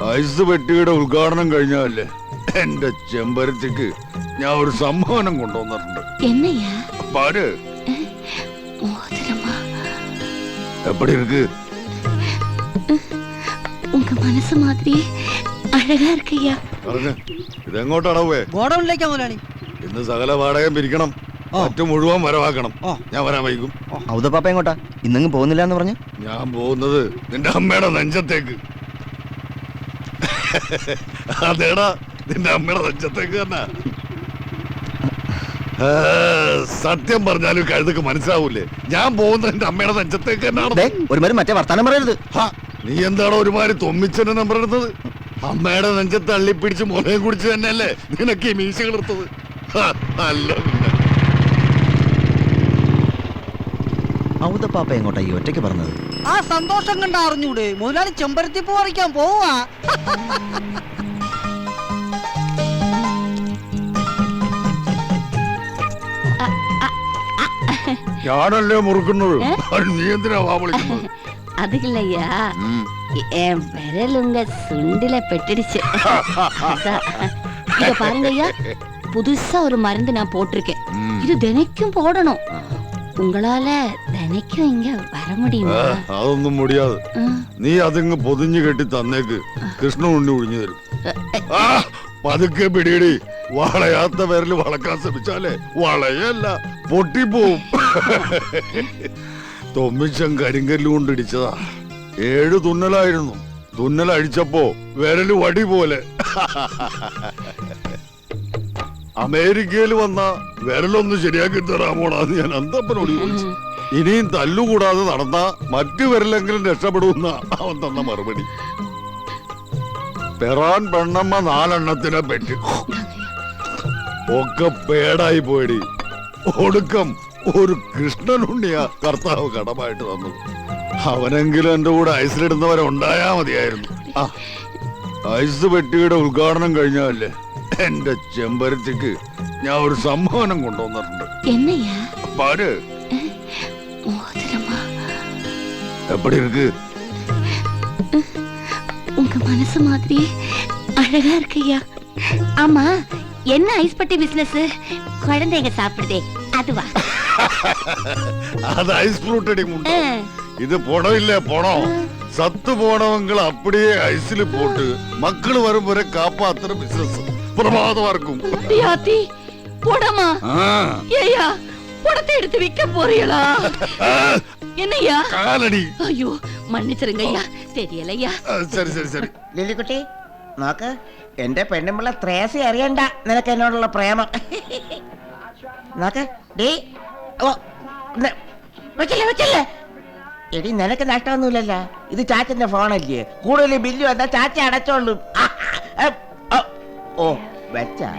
Ice പെട്ടിയുടെ ഉദ്ഘാടനം കഴിഞ്ഞല്ലേ എന്റെ ചെമ്പരത്തിക്ക് ഞാൻ ഒരു സമ്മാനം കൊണ്ടുവന്നിട്ടുണ്ട്. എന്നയ്യാ? പാര്. எப்படி இருக்கு? உங்க மனசு மாதிரி அழகா இருக்குய்யா. ഇതെങ്ങോട്ടാണ് പോയെ? ഗോഡൌണിലേക്കാ മുതലാളി. ഇന്ന് സകല വാടകയും പിരിക്കണം, മറ്റു മുഴുവൻ വരവാക്കണം. ഞാൻ വരാൻ വൈകും. ഔദപ്പാപ്പ എങ്ങോട്ടാ? ഇന്നെങ്ങും പോകുന്നില്ല എന്ന് പറഞ്ഞു. ഞാൻ പോകുന്നത് നിന്റെ അമ്മയുടെ നെഞ്ചത്തേക്ക്. അതേടാ, നിന്റെ അമ്മയുടെ നെഞ്ചത്തേക്ക് തന്നെ. സത്യം പറഞ്ഞാലും കഴുതൊക്കെ മനസ്സിലാവൂലേ? ഞാൻ പോകുന്നത് എന്റെ അമ്മയുടെ നെഞ്ചത്തേക്ക് തന്നെയാണ്. ഒരുമാതിരി മറ്റേ വർത്താനം പറയരുത്. നീ എന്താണോ ഒരുമാതിരി തൊമ്മിച്ചെന്നെ നമ്പർ എടുത്തത്? അമ്മയുടെ നെഞ്ചത്ത് തള്ളിപ്പിടിച്ച് മുലയും കുടിച്ച് തന്നെയല്ലേ നിനക്ക് ഈ മീശ കിളർത്തത്? അല്ല, ഔദപ്പാപ്പ എങ്ങോട്ടാ ഈ ഒറ്റയ്ക്ക് പറഞ്ഞത്? ആ സന്തോഷം കണ്ട അറിഞ്ഞൂടെ മുതലാളി ചെമ്പരത്തി പൂ പറിക്കാൻ പോവാ. ഞാനല്ലേ മുറുക്കുന്നത്, നീ എന്തിനാ വാ വിളിക്കുന്നത്? அது இல்லையா, என் விரல் உங்க சுண்டில பெட்டிடுச்சு. இத பாருங்க ஐயா, புதுசா ஒரு மருந்து நான் போட்டிருக்கேன். இது தினைக்கும் போடணும். உங்களால தினைக்கும் இங்க வர முடியுமா? അതൊന്നും മുടിയാതെ. നീ അതിങ്ങ് പൊതിഞ്ഞു കെട്ടി തന്നേക്ക്, കൃഷ്ണ ഉണ്ണി ഒഴിഞ്ഞു തരും. പതുക്കെ പിടിയിടി. വളയാത്ത വിരല് വളക്കാൻ ശ്രമിച്ചാലേ വളയല്ല, പൊട്ടിപ്പോവും. തൊമ്മിച്ചൻ കരിങ്കല്ല് കൊണ്ടിടിച്ചതാ. 7 തുന്നലായിരുന്നു. തുന്നലഴിച്ചപ്പോ വിരല് വടി പോലെ. അമേരിക്കയിൽ വന്ന വിരലൊന്ന് ശരിയാക്കി തരാമോടാന്ന് ഞാൻ അന്തപ്പനോട് ചോദിച്ചു. ഇനിയും തല്ലുകൂടാതെ നടന്ന മറ്റു വിരലെങ്കിലും രക്ഷപ്പെടുന്ന അവൻ തന്ന മറുപടി. പെറാൻ പെണ്ണമ്മ 4 എണ്ണത്തിനെ പറ്റി ഒക്കെ പേടായി പോയടി. ഒടുക്കം ഒരു കൃഷ്ണനുണ്ണിയാ കർത്താവ് കടമായിട്ട് തന്നത്. അവനെങ്കിലും എന്റെ കൂടെ ഐസിലിടുന്നവരുണ്ടായാ മതിയായിരുന്നു. ഐസ് പെട്ടിയുടെ ഉദ്ഘാടനം കഴിഞ്ഞല്ലേ എന്റെ ചെമ്പരത്തിക്ക് ഞാൻ ഒരു സമ്മാനം കൊണ്ടുവന്നിട്ടുണ്ട്. എന്നയ്യാ? പാര്. எப்படி இருக்கு? உங்க மனசு மாதிரி அழகா இருக்குய்யா. ஆமா, என்ன ஐஸ் பட்டி பிசினஸ்? குழந்தைங்க சாப்பிடுதே அதுவா? அது ஐஸ் ஃப்ரூட் அடி முண்டை. இது பணம் இல்ல, பணம். சத்து போனவங்களை அப்படியே ஐஸ்ல போட்டு மக்கள் வரும் வரை காப்பாத்துற பிசினஸ். பிரமாதமா இருக்கும். யாத்தி போடமா? ஏயா பணத்தை எடுத்து விற்க போறீங்களா? என்னையா? കാലടി. ஐயோ മன்னிച്ചിരുங்க ஐயா, தெரியலையா. சரி சரி சரி. ലില്ലിക്കുട്ടി നോക്ക്, എന്റെ പെണ്ണുമ്പിള്ള ത്രേസി അറിയണ്ട നിനക്ക് എന്നോടുള്ള പ്രേമം. നോക്ക് ഡീ, വെച്ചല്ലേ വെച്ചല്ലേ. എടി നിനക്ക് നഷ്ടമൊന്നുമില്ലല്ലോ, ഇത് ചാച്ചന്റെ ഫോണല്ലേ, കൂടുതൽ ബില്ല് വന്നാ ചാച്ച അടച്ചോളും. ഓ വെച്ചാ